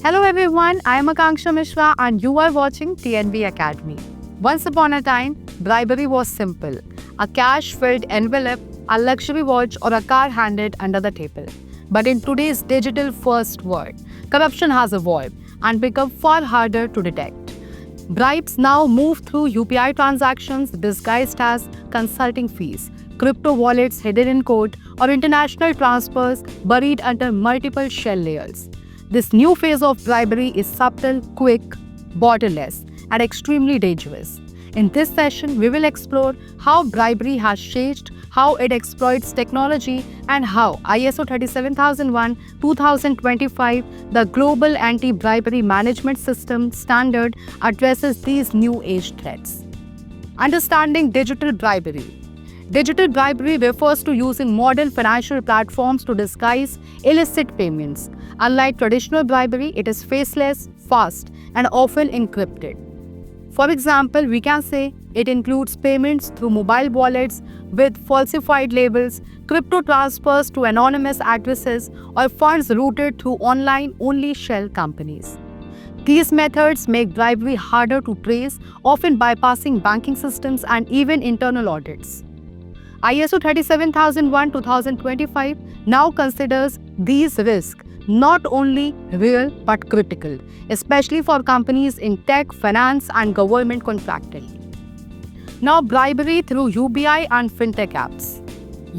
Hello everyone, I am Akanksha Mishra and you are watching TNB Academy. Once upon a time, bribery was simple. A cash-filled envelope, a luxury watch or a car handed under the table. But in today's digital-first world, corruption has evolved and become far harder to detect. Bribes now move through UPI transactions disguised as consulting fees, crypto wallets hidden in code, or international transfers buried under multiple shell layers. This new phase of bribery is subtle, quick, borderless, and extremely dangerous. In this session, we will explore how bribery has changed, how it exploits technology, and how ISO 37001:2025, the Global Anti-Bribery Management System standard, addresses these new age threats. Understanding digital bribery. Digital bribery refers to using modern financial platforms to disguise illicit payments. Unlike traditional bribery, it is faceless, fast, and often encrypted. For example, we can say it includes payments through mobile wallets with falsified labels, crypto transfers to anonymous addresses, or funds routed through online-only shell companies. These methods make bribery harder to trace, often bypassing banking systems and even internal audits. ISO 37001:2025 now considers these risks not only real but critical, especially for companies in tech, finance, and government contracting. Now, bribery through UPI and fintech apps.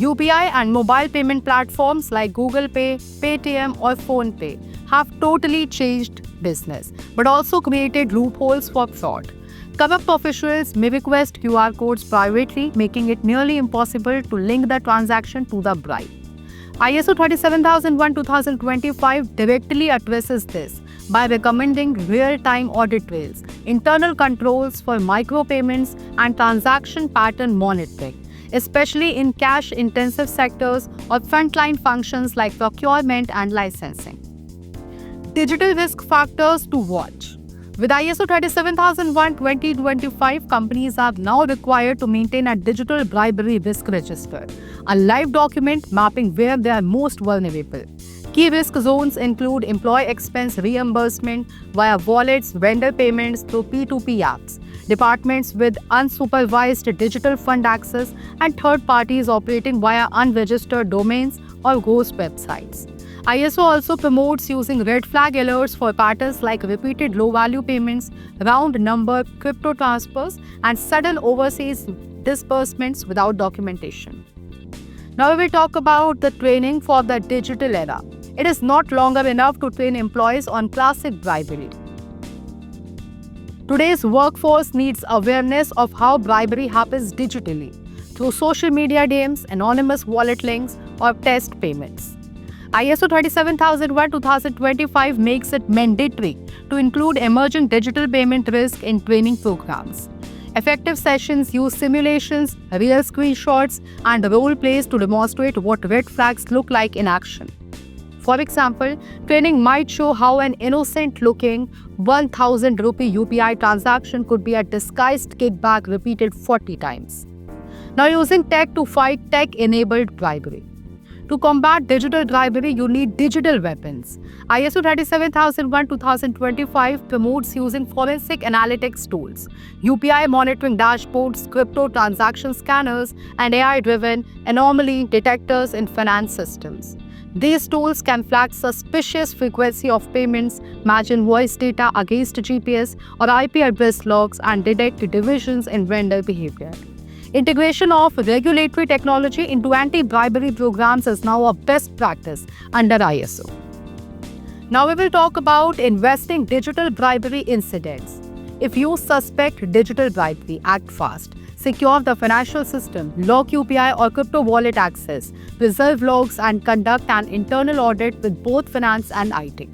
UPI and mobile payment platforms like Google Pay, Paytm, or PhonePe have totally changed business, but also created loopholes for fraud. Corrupt officials may request QR codes privately, making it nearly impossible to link the transaction to the bribe. ISO 37001:2025 directly addresses this by recommending real-time audit trails, internal controls for micropayments, and transaction pattern monitoring, especially in cash-intensive sectors or frontline functions like procurement and licensing. Digital risk factors to watch. With ISO 37001:2025, companies are now required to maintain a digital bribery risk register, a live document mapping where they are most vulnerable. Key risk zones include employee expense reimbursement via wallets, vendor payments through P2P apps, departments with unsupervised digital fund access, and third parties operating via unregistered domains or ghost websites. ISO also promotes using red flag alerts for patterns like repeated low-value payments, round number crypto transfers, and sudden overseas disbursements without documentation. Now we will talk about the training for the digital era. It is not longer enough to train employees on classic bribery. Today's workforce needs awareness of how bribery happens digitally, through social media DMs, anonymous wallet links, or test payments. ISO 37001:2025 makes it mandatory to include emerging digital payment risk in training programs. Effective sessions use simulations, real screenshots, and role plays to demonstrate what red flags look like in action. For example, training might show how an innocent-looking 1,000 rupee UPI transaction could be a disguised kickback repeated 40 times. Now, using tech to fight tech-enabled bribery. To combat digital bribery, you need digital weapons. ISO 37001:2025 promotes using forensic analytics tools, UPI monitoring dashboards, crypto transaction scanners, and AI-driven anomaly detectors in finance systems. These tools can flag suspicious frequency of payments, match invoice data against GPS or IP address logs, and detect divisions in vendor behavior. Integration of regulatory technology into anti-bribery programs is now a best practice under ISO. Now we will talk about investing digital bribery incidents. If you suspect digital bribery, act fast. Secure the financial system, lock UPI or crypto wallet access, preserve logs, and conduct an internal audit with both finance and IT.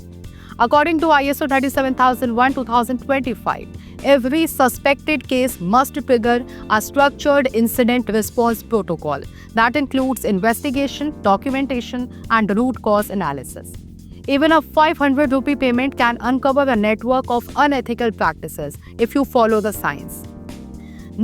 According to ISO 37001:2025, every suspected case must trigger a structured incident response protocol that includes investigation, documentation, and root cause analysis. Even a 500 rupee payment can uncover a network of unethical practices if you follow the science.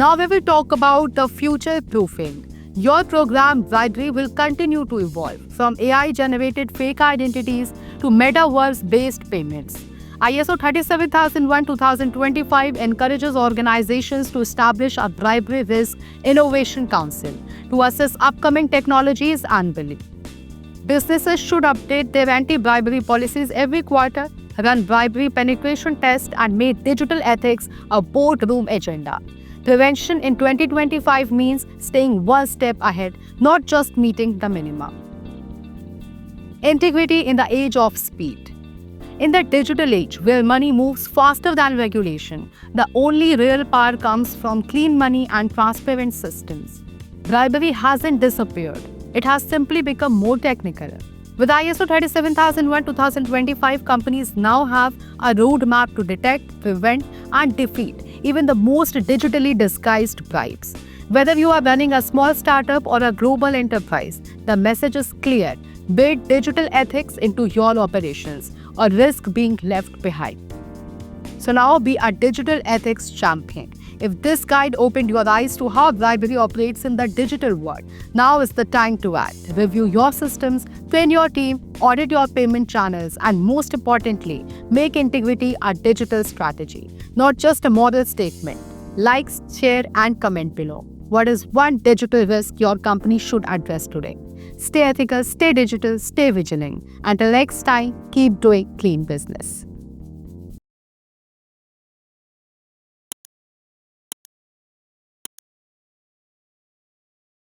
Now we will talk about the future proofing. Your program bribery will continue to evolve from AI-generated fake identities to metaverse-based payments. ISO 37001-2025 encourages organizations to establish a Bribery Risk Innovation Council to assess upcoming technologies annually. Businesses should update their anti-bribery policies every quarter, run bribery penetration tests, and make digital ethics a boardroom agenda. Prevention in 2025 means staying one step ahead, not just meeting the minimum. Integrity in the age of speed. In the digital age, where money moves faster than regulation, the only real power comes from clean money and transparent systems. Bribery hasn't disappeared. It has simply become more technical. With ISO 37001-2025, companies now have a roadmap to detect, prevent, and defeat even the most digitally disguised bribes. Whether you are running a small startup or a global enterprise, the message is clear. Build digital ethics into your operations or risk being left behind. So now be a digital ethics champion. If this guide opened your eyes to how bribery operates in the digital world, now is the time to act. Review your systems, train your team, audit your payment channels, and most importantly, make integrity a digital strategy, not just a moral statement. Like, share, and comment below. What is one digital risk your company should address today? Stay ethical, stay digital, stay vigilant. Until next time, keep doing clean business.